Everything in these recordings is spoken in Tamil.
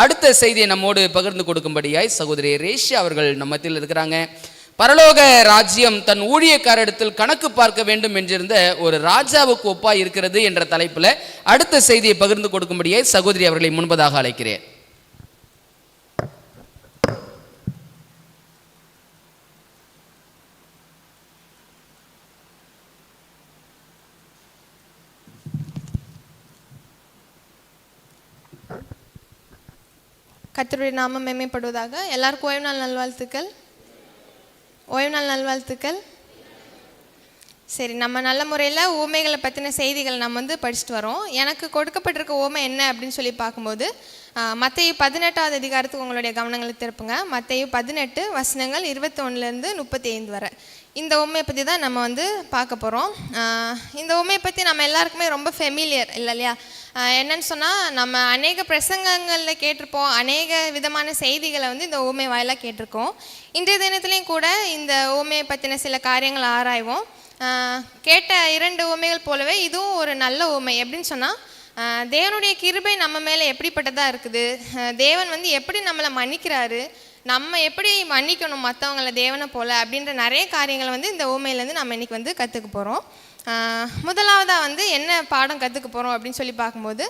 அடுத்த செய்தியை நம்மோடு பகிர்ந்து கொடுக்கும்படியாய் சகோதரி ரேஷியா அவர்கள் நம்ம மத்தியில் இருக்கிறாங்க. பரலோக ராஜ்யம் தன் ஊழியக்காரிடத்தில் கணக்கு பார்க்க வேண்டும் என்றிருந்த ஒரு ராஜாவுக்கு ஒப்பாய் இருக்கிறது என்ற தலைப்பில் அடுத்த செய்தியை பகிர்ந்து கொடுக்கும்படியாய் சகோதரி அவர்களை முன்பதாக அழைக்கிறேன். கர்த்தருடைய நாமம் மேன்மைப்படுவதாக. எல்லாருக்கும் ஓய்வு நாள் நல்வாழ்த்துக்கள். ஓய்வு நாள் நல்வாழ்த்துக்கள். சரி, நம்ம நல்ல முறையில் ஊமைகளை பற்றின செய்திகள் நம்ம படிச்சுட்டு வரோம். எனக்கு கொடுக்கப்பட்டிருக்க ஊமை என்ன அப்படின்னு சொல்லி பார்க்கும்போது மத்தேயு 18வது அதிகாரத்துக்கு உங்களுடைய கவனங்களை திருப்புங்க. மத்தேயு 18 வசனங்கள் 21லேருந்து 35 வரை இந்த ஊமையை பற்றி தான் நம்ம பார்க்க போகிறோம். இந்த ஊமையை பற்றி நம்ம எல்லாருக்குமே ரொம்ப ஃபெமிலியர் இல்லையா? என்னன்னு சொன்னால், நம்ம அநேக பிரசங்கங்களில் கேட்டிருப்போம், அநேக விதமான செய்திகளை இந்த ஊமை வாயிலாக கேட்டிருக்கோம். இன்றைய தினத்துலேயும் கூட இந்த ஊமையை பற்றின சில காரியங்கள் ஆராய்வோம். கேட்ட 2 ஊமைகள் போலவே இதுவும் ஒரு நல்ல ஊமை. எப்படின்னு சொன்னால், தேவனுடைய கிருபை நம்ம மேலே எப்படிப்பட்டதாக இருக்குது, தேவன் எப்படி நம்மளை மன்னிக்கிறாரு, நம்ம எப்படி மன்னிக்கணும் மற்றவங்களை தேவனை போல் அப்படின்ற நிறைய காரியங்களை இந்த ஊமையிலேருந்து நம்ம இன்றைக்கி கற்றுக்க போகிறோம். முதலாவதாக என்ன பாடம் கற்றுக்க போகிறோம் அப்படின்னு சொல்லி பார்க்கும்போது,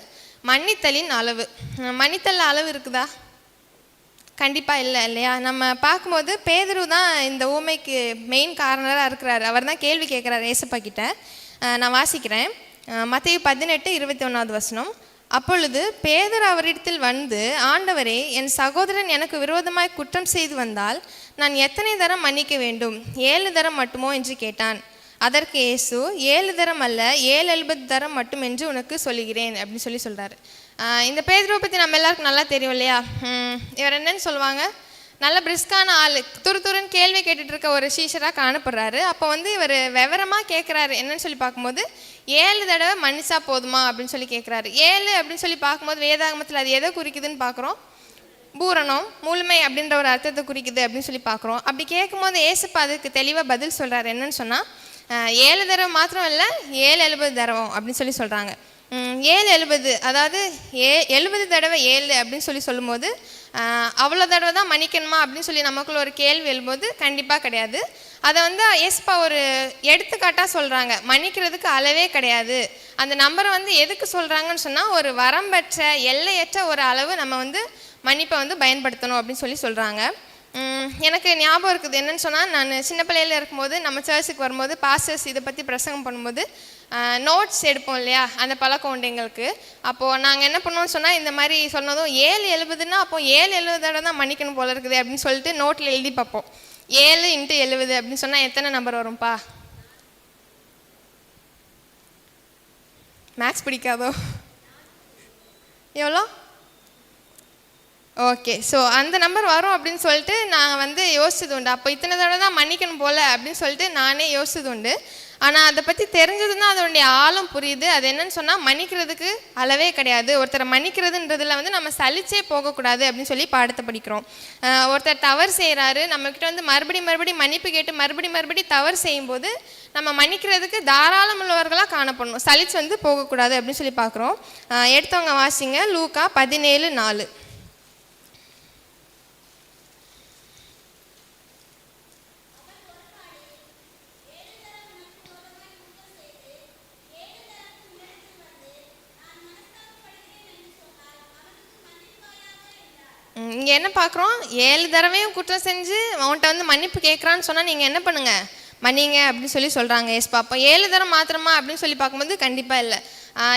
மன்னித்தலின் அளவு. மன்னித்தல் அளவு இருக்குதா? கண்டிப்பாக இல்லை இல்லையா? நம்ம பார்க்கும்போது பேதுரு தான் இந்த ஊமைக்கு மெயின் காரணராக இருக்கிறார். அவர் தான் கேள்வி கேட்குறாரு ஏசப்பா கிட்ட. நான் வாசிக்கிறேன். மத்தேயு 18:21 வசனம். அப்பொழுது பேதுரு அவரிடத்தில் வந்து, ஆண்டவரே, என் சகோதரன் எனக்கு விரோதமாய் குற்றம் செய்து வந்தால் நான் எத்தனை தரம் மன்னிக்க வேண்டும்? 7 தரம் மட்டுமோ என்று கேட்டான். அதற்கு இயேசு, 7 தரம் அல்ல, 770 தரம் மட்டும் என்று உனக்கு சொல்லுகிறேன் அப்படின்னு சொல்கிறாரு. இந்த பேதுருவை பற்றி நம்ம எல்லாருக்கும் நல்லா தெரியும் இல்லையா? இவர் என்னன்னு சொல்லுவாங்க, நல்ல பிரிஸ்கான ஆள், துருன்னு கேள்வி கேட்டுட்டு இருக்க ஒரு சீஷராக காணப்படுறாரு. அப்போ இவர் விவரமாக கேட்குறாரு. என்னன்னு சொல்லி பார்க்கும்போது, 7 தடவை மன்னிச்சா போதுமா அப்படின்னு சொல்லி கேட்குறாரு. 7 அப்படின்னு சொல்லி பார்க்கும்போது வேதாகமத்தில் அது எதை குறிக்குதுன்னு பார்க்குறோம்? பூரணம், முழுமை அப்படின்ற ஒரு அர்த்தத்தை குறிக்குது அப்படின்னு சொல்லி பார்க்குறோம். அப்படி கேட்கும்போது ஏசப்பா அதுக்கு தெளிவாக பதில் சொல்கிறார். என்னன்னு சொன்னால், 7 தடவை மாத்திரம் இல்லை, 770 தடவை அப்படின்னு சொல்லி சொல்கிறாங்க. 770, அதாவது 70 தடவை 7 அப்படின்னு சொல்லும்போது அவ்வளோ தடவை தான் மன்னிக்கணுமா அப்படின்னு சொல்லி நமக்குள்ள ஒரு கேள்வி எழும்போது கண்டிப்பாக கிடையாது. அதை ஏசப்பா ஒரு எடுத்துக்காட்டாக சொல்கிறாங்க. மன்னிக்கிறதுக்கு அளவே கிடையாது. அந்த நம்பரை எதுக்கு சொல்கிறாங்கன்னு சொன்னால், ஒரு வரம்பற்ற எல்லையற்ற ஒரு அளவு நம்ம மன்னிப்பை பயன்படுத்தணும் அப்படின்னு சொல்கிறாங்க. எனக்கு ஞாபகம் இருக்குது. என்னன்னு சொன்னால், நான் சின்ன பிள்ளையில் இருக்கும்போது நம்ம சர்ச்சுக்கு வரும்போது பாஸ்டர்ஸ் இதை பற்றி பிரசங்கம் பண்ணும்போது நோட்ஸ் எடுப்போம் இல்லையா? அந்த பழக்கம் உண்டு எங்களுக்கு. அப்போது நாங்கள் என்ன பண்ணுவோம்னு சொன்னால், இந்த மாதிரி சொன்னதும் 770ன்னா அப்போ 770 தடவை தான் மன்னிக்கணும் போல இருக்குது அப்படின்னு சொல்லிட்டு நோட்டில் எழுதி பார்ப்போம். 7 × 70 அப்படின்னு சொன்னால் எத்தனை நம்பர் வரும்ப்பா? மேக்ஸ் பிடிக்காதோ? எவ்வளோ? ஓகே, ஸோ அந்த நம்பர் வரும் அப்படின்னு சொல்லிட்டு நான் யோசிச்சது உண்டு. அப்போ இத்தனை தடவை தான் மன்னிக்கணும் போல் அப்படின்னு சொல்லிட்டு நானே யோசிச்சது உண்டு. ஆனால் அதை பற்றி தெரிஞ்சதுன்னா அதனுடைய ஆழம் புரியுது. அது என்னன்னு சொன்னால், மன்னிக்கிறதுக்கு அளவே கிடையாது. ஒருத்தரை மன்னிக்கிறதுன்றதுல நம்ம சலிச்சே போகக்கூடாது அப்படின்னு சொல்லி பாடத்தை படிக்கிறோம். ஒருத்தர் தவறு செய்கிறாரு, நம்மக்கிட்ட மறுபடியும் மன்னிப்பு கேட்டு மறுபடி தவறு செய்யும்போது நம்ம மன்னிக்கிறதுக்கு தாராளம் உள்ளவர்களாக காணப்படணும். சலிச்சு போகக்கூடாது அப்படின்னு சொல்லி பார்க்குறோம். எடுத்தவங்க வாசிங்க, லூக்கா 17:4. இங்கே என்ன பார்க்குறோம்? 7 தடவையும் குற்றம் செஞ்சு அவன்கிட்ட மன்னிப்பு கேட்குறான்னு சொன்னால் நீங்கள் என்ன பண்ணுங்க? மன்னிங்க அப்படின்னு சொல்கிறாங்க ஏசப்பா. அப்போ 7 தரம் மாத்திரமா அப்படின்னு சொல்லி பார்க்கும்போது கண்டிப்பாக இல்லை.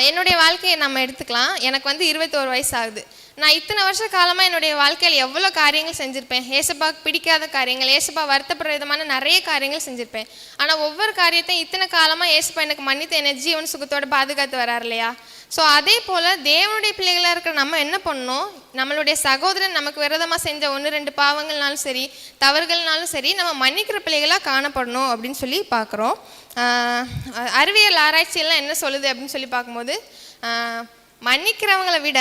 என்னுடைய வாழ்க்கையை நம்ம எடுத்துக்கலாம். எனக்கு 21 வயசு ஆகுது. நான் இத்தனை வருஷ காலமாக என்னுடைய வாழ்க்கையில் எவ்வளோ காரியங்கள் செஞ்சுருப்பேன். ஏசப்பாவுக்கு பிடிக்காத காரியங்கள், ஏசப்பா வருத்தப்படுற விதமான நிறைய காரியங்கள் செஞ்சுருப்பேன். ஆனால் ஒவ்வொரு காரியத்தையும் இத்தனை காலமாக ஏசப்பா எனக்கு மன்னித்து என்னை ஜீவன் சுகத்தோடு பாதுகாத்து வரார் இல்லையா? ஸோ அதே போல் தேவனுடைய பிள்ளைகளாக இருக்கிற நம்ம என்ன பண்ணணும்? நம்மளுடைய சகோதரன் நமக்கு விரோதமாக செஞ்ச 1-2 பாவங்கள்னாலும் சரி, தவறுகள்னாலும் சரி, நம்ம மன்னிக்கிற பிள்ளைகளாக காணப்படணும் அப்படின்னு சொல்லி பார்க்குறோம். அறிவியல் ஆராய்ச்சியெல்லாம் என்ன சொல்லுது அப்படின்னு சொல்லி பார்க்கும்போது, மன்னிக்கிறவங்களை விட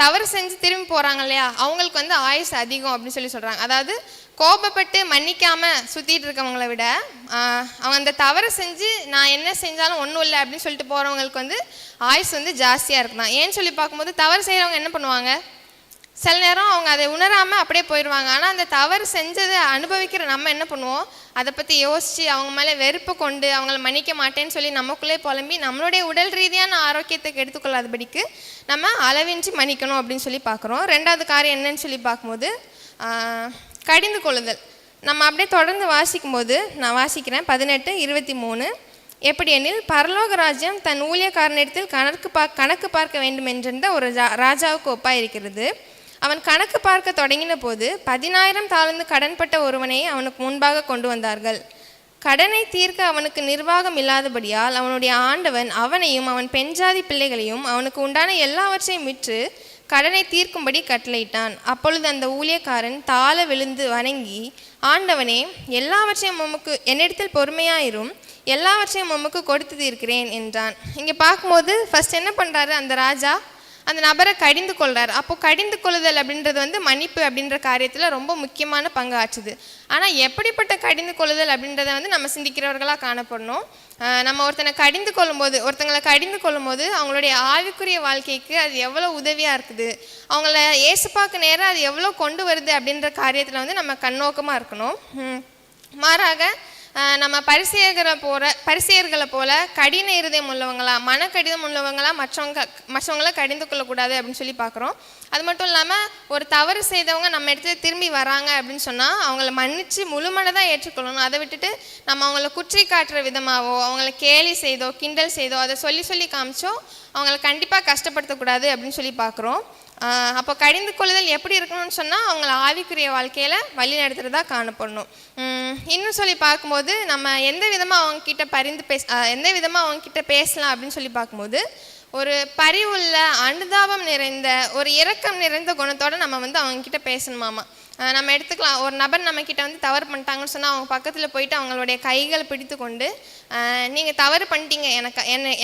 தவறு செஞ்சு திரும்பி போகிறாங்க இல்லையா, அவங்களுக்கு வந்து ஆயுசு அதிகம் அப்படின்னு சொல்லி சொல்கிறாங்க. அதாவது கோபப்பட்டு மன்னிக்காமல் சுற்றிட்டு இருக்கவங்களை விட அவங்க அந்த தவறு செஞ்சு நான் என்ன செஞ்சாலும் ஒன்றும் இல்லை அப்படின்னு சொல்லிட்டு போகிறவங்களுக்கு வந்து ஆயுசு வந்து ஜாஸ்தியாக இருக்குதான். ஏன்னு சொல்லி பார்க்கும்போது தவறு செய்கிறவங்க என்ன பண்ணுவாங்க, சில நேரம் அவங்க அதை உணராமல் அப்படியே போயிடுவாங்க. ஆனால் அந்த தவறு செஞ்சதை அனுபவிக்கிற நம்ம என்ன பண்ணுவோம், அதை பற்றி யோசித்து அவங்க மேலே வெறுப்பு கொண்டு அவங்கள மன்னிக்க மாட்டேன்னு சொல்லி நமக்குள்ளே புலம்பி நம்மளுடைய உடல் ரீதியான ஆரோக்கியத்துக்கு எடுத்துக்கொள்ளாதபடிக்கு நம்ம அளவின்றி மன்னிக்கணும் அப்படின்னு சொல்லி பார்க்குறோம். ரெண்டாவது காரியம் என்னன்னு சொல்லி பார்க்கும்போது கடிந்து கொள்ளுதல். நம்ம அப்படியே தொடர்ந்து வாசிக்கும்போது நான் வாசிக்கிறேன் 18:23. எப்படி எனில் பரலோக ராஜ்யம் தன் ஊழியக்காரனிடத்தில் கணக்கு பார்க்க வேண்டும் என்றிருந்த ஒரு ராஜாவுக்கு ஒப்பாக இருக்கிறது. அவன் கணக்கு பார்க்க தொடங்கின போது 10,000 தாலந்து கடன்பட்ட ஒருவனை அவனுக்கு முன்பாக கொண்டு வந்தார்கள். கடனை தீர்க்க அவனுக்கு நிர்வாகம் இல்லாதபடியால் அவனுடைய ஆண்டவன் அவனையும் அவன் பெண்ஜாதி பிள்ளைகளையும் அவனுக்கு உண்டான எல்லாவற்றையும் விற்று கடனை தீர்க்கும்படி கட்டளையிட்டான். அப்பொழுது அந்த ஊழியக்காரன் தாழ விழுந்து வணங்கி, ஆண்டவனே, எல்லாவற்றையும் உமக்கு என்னிடத்தில் பொறுமையாயிரும், எல்லாவற்றையும் உமக்கு கொடுத்து தீர்க்கிறேன் என்றான். இங்கே பார்க்கும்போது ஃபர்ஸ்ட் என்ன பண்ணுறாரு, அந்த ராஜா அந்த நபரை கடிந்து கொள்கிறார். அப்போ கடிந்து கொள்ளுதல் அப்படின்றது வந்து மன்னிப்பு அப்படின்ற காரியத்தில் ரொம்ப முக்கியமான பங்கு ஆச்சுது. ஆனால் எப்படிப்பட்ட கடிந்து கொள்ளுதல் அப்படின்றத வந்து நம்ம சிந்திக்கிறவர்களாக காணப்படணும். நம்ம ஒருத்தங்களை கடிந்து கொள்ளும்போது அவங்களுடைய ஆவிக்குரிய வாழ்க்கைக்கு அது எவ்வளோ உதவியாக இருக்குது, அவங்கள ஏசுப்பாக்கு நேரம் அது எவ்வளோ கொண்டு வருது அப்படின்ற காரியத்தில் வந்து நம்ம கண்ணோக்கமாக இருக்கணும். மாறாக நம்ம பரிசேயர்களை போல கடின இருதயம் உள்ளவங்களா, மனக்கடிதம் உள்ளவங்களா மற்றவங்கள கடிந்து கொள்ளக்கூடாது அப்படின்னு சொல்லி பார்க்குறோம். அது மட்டும் இல்லாமல் ஒரு தவறு செய்தவங்க நம்ம இடத்துல திரும்பி வராங்க அப்படின்னு சொன்னால் அவங்கள மன்னித்து முழுமனதாக ஏற்றுக்கொள்ளணும். அதை விட்டுட்டு நம்ம அவங்கள குற்றி காட்டுற விதமாகவோ அவங்கள கேலி செய்தோ கிண்டல் செய்தோ அதை சொல்லி காமிச்சோ அவங்கள கண்டிப்பாக கஷ்டப்படுத்தக்கூடாது அப்படின்னு சொல்லி பார்க்குறோம். அப்போ கடிந்து கொள்ளுதல் எப்படி இருக்கணும்னு சொன்னால் அவங்கள ஆவிக்குரிய வாழ்க்கையில் வழி நடத்துகிறதா காணப்படணும். இன்னும் சொல்லி பார்க்கும்போது நம்ம எந்த விதமாக அவங்கக்கிட்ட பேசலாம் அப்படின்னு சொல்லி பார்க்கும்போது ஒரு பரிவுள்ள அனுதாபம் நிறைந்த ஒரு இரக்கம் நிறைந்த குணத்தோடு நம்ம வந்து அவங்கக்கிட்ட பேசணுமாமா. நம்ம எடுத்துக்கலாம், ஒரு நபர் நம்மக்கிட்ட வந்து தவறு பண்ணிட்டாங்கன்னு சொன்னால் அவங்க பக்கத்தில் போயிட்டு அவங்களுடைய கைகளை பிடித்து கொண்டு, நீங்கள் தவறு பண்ணிட்டீங்க,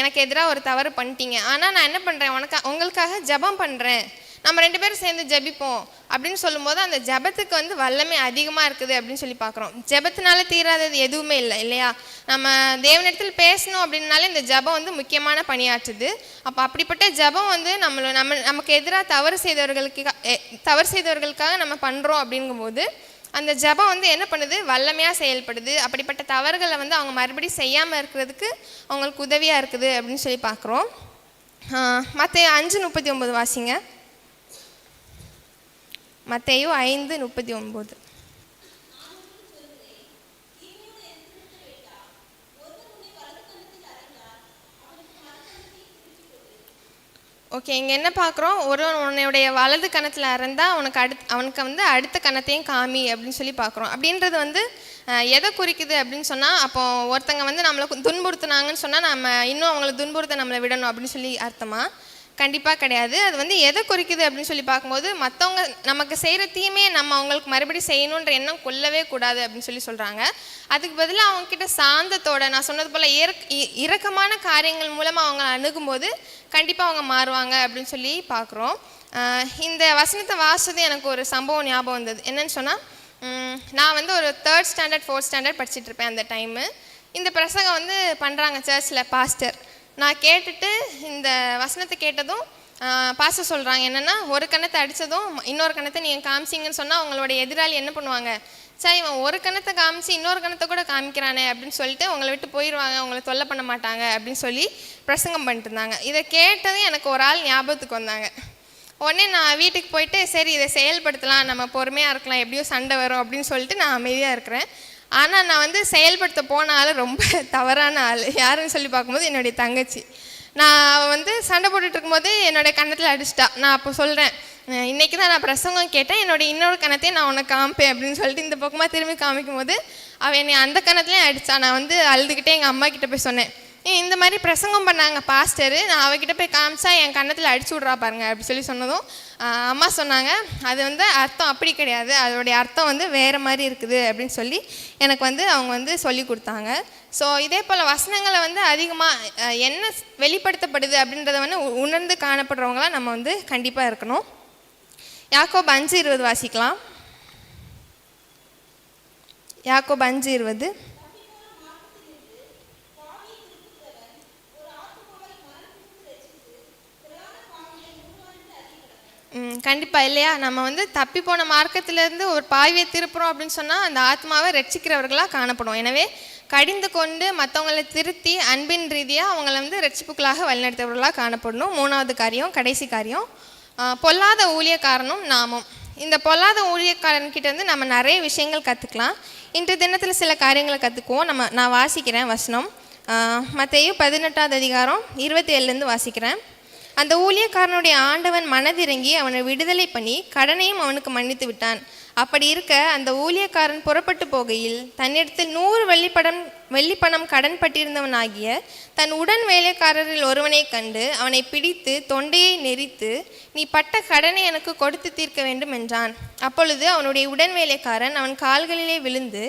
எனக்கு எதிராக ஒரு தவறு பண்ணிட்டீங்க, ஆனால் நான் என்ன பண்ணுறேன், உங்களுக்காக ஜெபம் பண்ணுறேன், நம்ம 2 பேரும் சேர்ந்து ஜெபிப்போம் அப்படின்னு சொல்லும்போது அந்த ஜெபத்துக்கு வந்து வல்லமை அதிகமாக இருக்குது அப்படின்னு சொல்லி பார்க்குறோம். ஜெபத்தினால தீராதது எதுவுமே இல்லை இல்லையா. நம்ம தேவனிடத்தில் பேசணும் அப்படின்னாலே இந்த ஜெபம் வந்து முக்கியமான பணியாற்றுது. அப்போ அப்படிப்பட்ட ஜெபம் வந்து நமக்கு எதிராக தவறு செய்தவர்களுக்காக நம்ம பண்ணுறோம் அப்படிங்கும்போது அந்த ஜெபம் வந்து என்ன பண்ணுது, வல்லமையாக செயல்படுது. அப்படிப்பட்ட தவறுகளை வந்து அவங்க மறுபடியும் செய்யாமல் இருக்கிறதுக்கு அவங்களுக்கு உதவியாக இருக்குது அப்படின்னு சொல்லி பார்க்குறோம். மத்தேயு 5:39 வாசிங்க. மத்தேயு 5:39. ஓகே, இங்கே என்ன பார்க்குறோம், உன்னுடைய வலது கணத்தில் அறந்தால் அவனுக்கு வந்து அடுத்த கணத்தையும் காமி அப்படின்னு சொல்லி பார்க்குறோம். அப்படின்றது வந்து எதை குறிக்குது அப்படின்னு சொன்னால், அப்போ ஒருத்தங்க வந்து நம்மளை துன்புறுத்துனாங்கன்னு சொன்னால் நம்ம இன்னும் அவங்கள துன்புறுத்த நம்மளை விடணும் அப்படின்னு சொல்லி அர்த்தமா? கண்டிப்பாக கிடையாது. அது வந்து எதை குறிக்குது அப்படின்னு சொல்லி பார்க்கும்போது மற்றவங்க நமக்கு செய்கிற தீமையை நம்ம அவங்களுக்கு மறுபடியும் செய்யணுன்ற எண்ணம் கொள்ளவே கூடாது அப்படின்னு சொல்லி சொல்கிறாங்க. அதுக்கு பதிலாக அவங்கக்கிட்ட சாந்தத்தோட, நான் சொன்னது போல் இரக்கமான காரியங்கள் மூலமாக அவங்க அணுகும்போது கண்டிப்பாக அவங்க மாறுவாங்க அப்படின்னு சொல்லி பார்க்குறோம். இந்த வசனத்தை வாசித்தது எனக்கு ஒரு சம்பவம் ஞாபகம் வந்தது. என்னன்னு சொன்னால், நான் வந்து ஒரு 3rd ஸ்டாண்டர்ட் 4th ஸ்டாண்டர்ட் படிச்சுட்டு இருப்பேன் அந்த டைமு. இந்த பிரசங்கம் வந்து பண்ணுறாங்க சர்ச்சில் பாஸ்டர். நான் கேட்டுட்டு இந்த வசனத்தை கேட்டதும் பாஸ்டர் சொல்கிறாங்க என்னென்னா, ஒரு கணத்தை அடித்ததும் இன்னொரு கணத்தை நீங்கள் காமிச்சிங்கன்னு சொன்னால் அவங்களோட எதிராளி என்ன பண்ணுவாங்க, சரி இவன் ஒரு கணத்தை காமிச்சு இன்னொரு கணத்தை கூட காமிக்கிறானே அப்படின்னு சொல்லிட்டு உங்களை விட்டு போயிடுவாங்க, உங்களை தொல்லை பண்ண மாட்டாங்க அப்படின்னு சொல்லி பிரசங்கம் பண்ணிட்டு இருந்தாங்க. இதை கேட்டதும் எனக்கு ஒரு ஆள் ஞாபகத்துக்கு வந்தாங்க. உடனே நான் வீட்டுக்கு போயிட்டு சரி இதை செயல்படுத்தலாம், நம்ம பொறுமையாக இருக்கலாம், எப்படியோ சண்டை வரும் அப்படின்னு சொல்லிட்டு நான் அமைதியாக இருக்கிறேன். ஆனால் நான் வந்து செயல்படுத்த போன ஆள் ரொம்ப தவறான ஆள். யாருன்னு சொல்லி பார்க்கும்போது என்னுடைய தங்கச்சி. நான் வந்து சண்டை போட்டுட்டு இருக்கும்போது என்னுடைய கன்னத்தில் அடிச்சிட்டா. நான் அப்போ சொல்கிறேன், இன்றைக்கி தான் நான் பிரசங்கம் கேட்டேன், இன்னொரு கணத்தையும் நான் உனக்கு காமிப்பேன் அப்படின்னு சொல்லிட்டு இந்த பக்கமாக திரும்பி காமிக்கும் போது அவள் என்னை அந்த கணத்துலேயும் அடித்தா. நான் வந்து அழுதுகிட்டே எங்கள் அம்மா கிட்டே போய் சொன்னேன், இந்த மாதிரி பிரசங்கம் பண்ணாங்க பாஸ்டர், நான் அவகிட்ட போய் காமிச்சா என் கன்னத்தில் அடிச்சு விட்றா பாருங்க அப்படி சொல்லி சொன்னதும் அம்மா சொன்னாங்க, அது வந்து அர்த்தம் அப்படி கிடையாது, அதோடைய அர்த்தம் வந்து வேறு மாதிரி இருக்குது அப்படின்னு சொல்லி எனக்கு வந்து அவங்க வந்து சொல்லி கொடுத்தாங்க. ஸோ இதே போல் வசனங்களை வந்து அதிகமாக என்ன வெளிப்படுத்தப்படுது அப்படின்றத வந்து உணர்ந்து காணப்படுறவங்களாம் நம்ம வந்து கண்டிப்பாக இருக்கணும். யாக்கோபு 5:20 வாசிக்கலாம். யாக்கோபு 5:20. கண்டிப்பாக இல்லையா? நம்ம வந்து தப்பி போன மார்க்கத்திலேருந்து ஒரு பாய்வை திருப்புறோம் அப்படின்னு சொன்னால் அந்த ஆத்மாவை ரட்சிக்கிறவர்களாக காணப்படும். எனவே கடிந்து கொண்டு மற்றவங்களை திருத்தி அன்பின் ரீதியாக அவங்கள வந்து ரட்சிப்புக்களாக வழிநடத்துறவர்களாக காணப்படணும். 3வது காரியம், கடைசி காரியம், பொல்லாத ஊழியக்காரனும் நாமும். இந்த பொல்லாத ஊழியக்காரன்கிட்ட வந்து நம்ம நிறைய விஷயங்கள் கற்றுக்கலாம். இன்று தினத்தில் சில காரியங்களை கற்றுக்குவோம். நான் வாசிக்கிறேன் வசனம், மத்தேயு 18வது அதிகாரம் 27லேருந்து வாசிக்கிறேன். அந்த ஊழியக்காரனுடைய ஆண்டவன் மனதிறங்கி அவனை விடுதலை பண்ணி கடனையும் அவனுக்கு மன்னித்து விட்டான். அப்படி இருக்க அந்த ஊழியக்காரன் புறப்பட்டு போகையில் தன்னிடத்தில் 100 வெள்ளிப்பணம் கடன் பட்டிருந்தவனாகிய தன் உடன் வேலைக்காரரில் ஒருவனை கண்டு அவனை பிடித்து தொண்டையை நெரித்து, நீ பட்ட கடனை எனக்கு கொடுத்து தீர்க்க வேண்டும் என்றான். அப்பொழுது அவனுடைய உடன் வேலைக்காரன் அவன் கால்களிலே விழுந்து,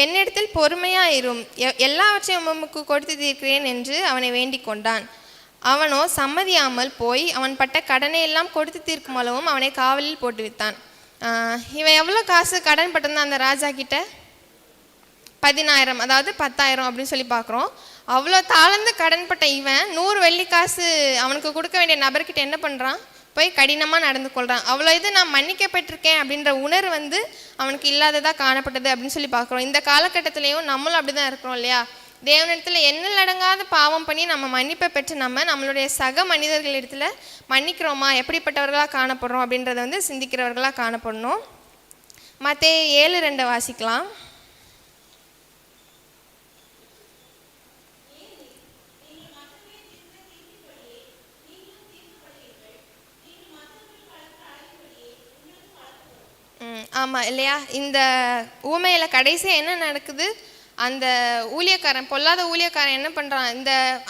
என்னிடத்தில் பொறுமையாயிரும், எல்லாவற்றையும் உமக்கு கொடுத்து தீர்க்கிறேன் என்று அவனை வேண்டிக் கொண்டான். அவனோ சம்மதியாமல் போய் அவன் பட்ட கடனை எல்லாம் கொடுத்து தீர்க்கும் அளவும் அவனை காவலில் போட்டு விட்டான். இவன் எவ்வளோ காசு கடன் பட்டிருந்தான் அந்த ராஜா கிட்ட? 10,000, அதாவது 10,000 அப்படின்னு சொல்லி பார்க்குறோம். அவ்வளோ தாளந்து கடன்பட்ட இவன் 100 வெள்ளி காசு அவனுக்கு கொடுக்க வேண்டிய நபர்கிட்ட என்ன பண்ணுறான்? போய் கடினமாக நடந்து கொள்கிறான். அவ்வளோ இது நான் மன்னிக்கப்பட்டிருக்கேன் அப்படின்ற உணர்வு வந்து அவனுக்கு இல்லாததாக காணப்பட்டது அப்படின்னு சொல்லி பார்க்குறோம். இந்த காலகட்டத்திலையும் நம்மளும் அப்படி தான் இருக்கிறோம் இல்லையா? தேவனிடத்தில் எண்ணில் அடங்காத பாவம் பண்ணி நம்ம மன்னிப்பை பெற்று நம்மளுடைய சக மனிதர்களிடத்துல மன்னிக்கிறோமா, எப்படிப்பட்டவர்களாக காணப்படுறோம் அப்படின்றத வந்து சிந்திக்கிறவர்களாக காணப்படணும். மத்தேயு 7:2 வாசிக்கலாம். ஆமாம் இல்லையா? இந்த ஊமையில் கடைசியாக என்ன நடக்குது? அந்த ஊழியக்காரன், பொல்லாத ஊழியக்காரன் என்ன பண்ணுறான்?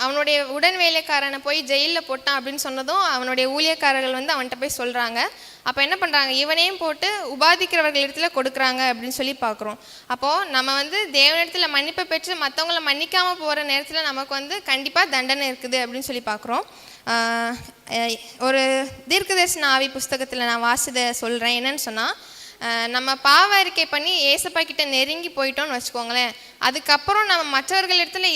அவனுடைய உடன் வேலைக்காரனை போய் ஜெயிலில் போட்டான் அப்படின்னு சொன்னதும் அவனுடைய ஊழியக்காரர்கள் வந்து அவன்கிட்ட போய் சொல்கிறாங்க. அப்போ என்ன பண்ணுறாங்க? இவனையும் போட்டு உபாதிக்கிறவர்கள் இடத்துல கொடுக்குறாங்க அப்படின்னு சொல்லி பார்க்குறோம். அப்போது நம்ம வந்து தேவனிடத்தில் மன்னிப்பை பெற்று மற்றவங்களை மன்னிக்காமல் போகிற நேரத்தில் நமக்கு வந்து கண்டிப்பாக தண்டனை இருக்குது அப்படின்னு சொல்லி பார்க்குறோம். ஒரு தீர்க்கதரிசன ஆவி புஸ்தகத்தில் நான் வாசிதை சொல்கிறேன். என்னன்னு சொன்னால், நம்ம பாவ அறிக்கை பண்ணி ஏசப்பா கிட்ட நெருங்கி போயிட்டோம்னு வச்சுக்கோங்களேன், அதுக்கப்புறம் நம்ம மற்றவர்களிடத்துல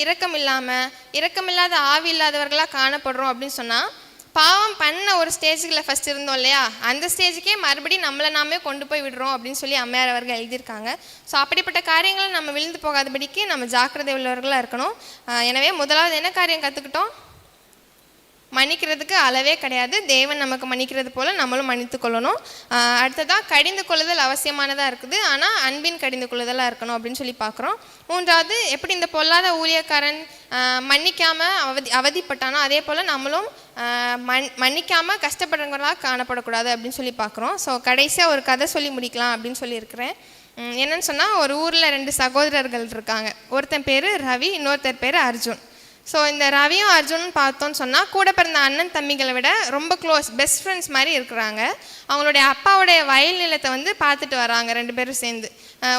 இரக்கமில்லாத ஆவி இல்லாதவர்களாக காணப்படுறோம் அப்படின்னு சொன்னால், பாவம் பண்ண ஒரு ஸ்டேஜுக்கில் ஃபஸ்ட் இருந்தோம் இல்லையா, அந்த ஸ்டேஜுக்கே மறுபடியும் நம்மளை நாமே கொண்டு போய் விடுறோம் அப்படின்னு சொல்லி அம்மையார் அவர்கள் எழுதியிருக்காங்க. ஸோ அப்படிப்பட்ட காரியங்களை நம்ம விழுந்து போகாதபடிக்கு நம்ம ஜாக்கிரதை உள்ளவர்களாக இருக்கணும். எனவே முதலாவது என்ன காரியம் கற்றுக்கிட்டோம்? மன்னிக்கிறதுக்கு அளவே கிடையாது. தேவன் நமக்கு மன்னிக்கிறது போல் நம்மளும் மன்னித்து கொள்ளணும். அடுத்ததாக கடிந்து கொள்ளுதல் அவசியமானதாக இருக்குது, ஆனால் அன்பின் கடிந்து கொள்ளுதலாக இருக்கணும் அப்படின்னு சொல்லி பார்க்குறோம். 3வது, எப்படி இந்த பொல்லாத ஊழியக்காரன் மன்னிக்காமல் அவதிப்பட்டானோ அதே போல் நம்மளும் மன்னிக்காமல் கஷ்டப்படுறவங்களாக காணப்படக்கூடாது அப்படின்னு சொல்லி பார்க்குறோம். ஸோ கடைசியாக ஒரு கதை சொல்லி முடிக்கலாம் அப்படின்னு சொல்லியிருக்கிறேன். என்னன்னு சொன்னால், ஒரு ஊரில் 2 சகோதரர்கள் இருக்காங்க. ஒருத்தன் பேர் ரவி, இன்னொருத்தர் பேர் அர்ஜுன். ஸோ இந்த ரவியும் அர்ஜுனும் பார்த்தோன்னு சொன்னால் கூட பிறந்த அண்ணன் தம்பிகளை விட ரொம்ப க்ளோஸ் பெஸ்ட் ஃப்ரெண்ட்ஸ் மாதிரி இருக்கிறாங்க. அவங்களுடைய அப்பாவுடைய வயல் நிலத்தை வந்து பார்த்துட்டு வராங்க 2 பேரும் சேர்ந்து.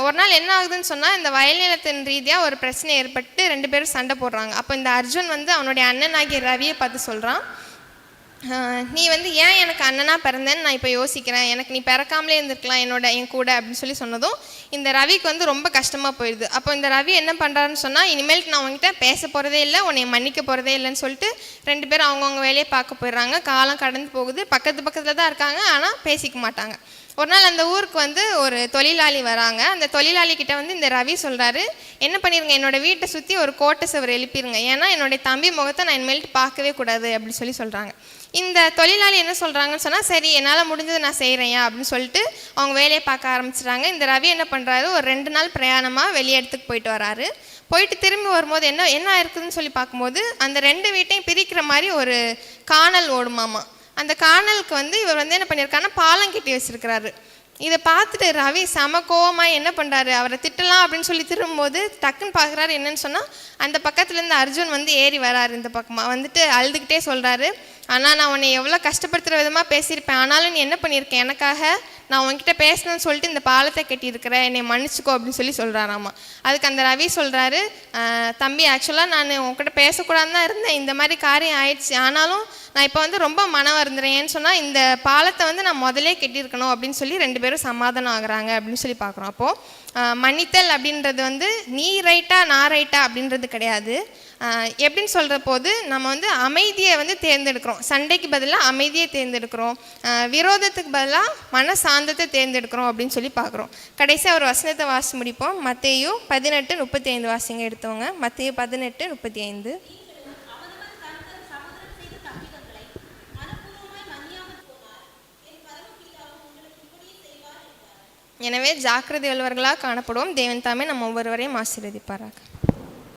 ஒரு நாள் என்ன ஆகுதுன்னு சொன்னால், இந்த வயல் நிலத்தின் ரீதியாக ஒரு பிரச்சனை ஏற்பட்டு 2 பேரும் சண்டை போடுறாங்க. அப்போ இந்த அர்ஜுன் வந்து அவனுடைய அண்ணனாகிய ரவியை பார்த்து சொல்கிறான், நீ வந்து ஏன் எனக்கு அண்ணனாக பிறந்தேன்னு நான் இப்போ யோசிக்கிறேன், எனக்கு நீ பிறக்காமலே இருந்திருக்கலாம் என் கூட அப்படின்னு சொல்லி சொன்னதும் இந்த ரவிக்கு வந்து ரொம்ப கஷ்டமாக போயிடுது. அப்போ இந்த ரவி என்ன பண்ணுறாருன்னு சொன்னால், இனிமேல் நான் உங்ககிட்ட பேச போகிறதே இல்லை, உன்னை மன்னிக்க போகிறதே இல்லைன்னு சொல்லிட்டு 2 பேரும் அவங்கவுங்க வேலையை பார்க்க போயிடுறாங்க. காலம் கடந்து போகுது, பக்கத்தில் தான் இருக்காங்க, ஆனால் பேசிக்க மாட்டாங்க. ஒரு நாள் அந்த ஊருக்கு வந்து ஒரு தொழிலாளி வராங்க. அந்த தொழிலாளி கிட்ட வந்து இந்த ரவி சொல்கிறாரு, என்ன பண்ணிடுங்க, என்னோடய வீட்டை சுற்றி ஒரு கோட்டை சுவர் எழுப்பிடுங்க, ஏன்னா என்னுடைய தம்பி முகத்தை நான் இனிமேல்ட்டு பார்க்கவே கூடாது அப்படின்னு சொல்கிறாங்க. இந்த தொழிலாளி என்ன சொல்கிறாங்கன்னு சொன்னால், சரி என்னால் முடிஞ்சதை நான் செய்கிறேன் அப்படின்னு சொல்லிட்டு அவங்க வேலையை பார்க்க ஆரம்பிச்சிடுறாங்க. இந்த ரவி என்ன பண்ணுறாரு, ஒரு 2 நாள் பிரயாணமாக வெளியே இடத்துக்கு போயிட்டு வராரு. போயிட்டு திரும்பி வரும்போது என்ன இருக்குதுன்னு சொல்லி பார்க்கும்போது, அந்த 2 வீட்டையும் பிரிக்கிற மாதிரி ஒரு காணல் ஓடுமாமா. அந்த காணலுக்கு வந்து இவர் வந்து என்ன பண்ணியிருக்காருன்னா பாலம் கட்டி வச்சிருக்கிறாரு. இதை பார்த்துட்டு ரவி செம கோவமாக என்ன பண்ணுறாரு, அவரை திட்டலாம் அப்படின்னு சொல்லி திரும்பும்போது டக்குன்னு பார்க்குறாரு. என்னன்னு சொன்னால், அந்த பக்கத்துலேருந்து அர்ஜுன் வந்து ஏறி வராரு. இந்த பக்கமாக வந்துட்டு அழுதுகிட்டே சொல்கிறாரு, ஆனால் நான் உன்னை எவ்வளோ கஷ்டப்படுத்துகிற விதமாக பேசியிருப்பேன், ஆனாலும் நீ என்ன பண்ணியிருக்கேன், எனக்காக நான் உன்கிட்ட பேசணும்னு சொல்லிட்டு இந்த பாலத்தை கட்டியிருக்கிறேன், என்னை மன்னிச்சிக்கோ அப்படின்னு சொல்லி சொல்கிறாராம்மா. அதுக்கு அந்த ரவி சொல்கிறாரு, தம்பி ஆக்சுவலாக நான் உன்கிட்ட பேசக்கூடாதுன்னு தான் இருந்தேன், இந்த மாதிரி காரியம் ஆயிடுச்சு, ஆனாலும் நான் இப்போ வந்து ரொம்ப மனம் வருந்துறேன். ஏன்னு சொன்னால் இந்த பாலத்தை வந்து நான் முதலே கட்டியிருக்கணும் அப்படின்னு சொல்லி 2 பேரும் சமாதானம் ஆகுறாங்க அப்படின்னு சொல்லி பார்க்குறோம். அப்போது மன்னித்தல் அப்படின்றது வந்து நீ ரைட்டா நான் ரைட்டா அப்படின்றது கிடையாது. எப்படின்னு சொல்கிற போது நம்ம வந்து அமைதியை வந்து தேர்ந்தெடுக்கிறோம். சண்டைக்கு பதிலாக அமைதியை தேர்ந்தெடுக்கிறோம், விரோதத்துக்கு பதிலாக மன சாந்தத்தை தேர்ந்தெடுக்கிறோம் அப்படின்னு சொல்லி பார்க்குறோம். கடைசியாக ஒரு வசனத்தை வாசி முடிப்போம். மத்தேயு 18:35 வாசிங்க எடுத்தவங்க. மத்தேயு 18:35. எனவே ஜாக்கிரதை உள்ளவர்களாக காணப்படுவோம். தேவன் தாமே நம்ம ஒவ்வொருவரையும் ஆசீர்வதிப்பாராக.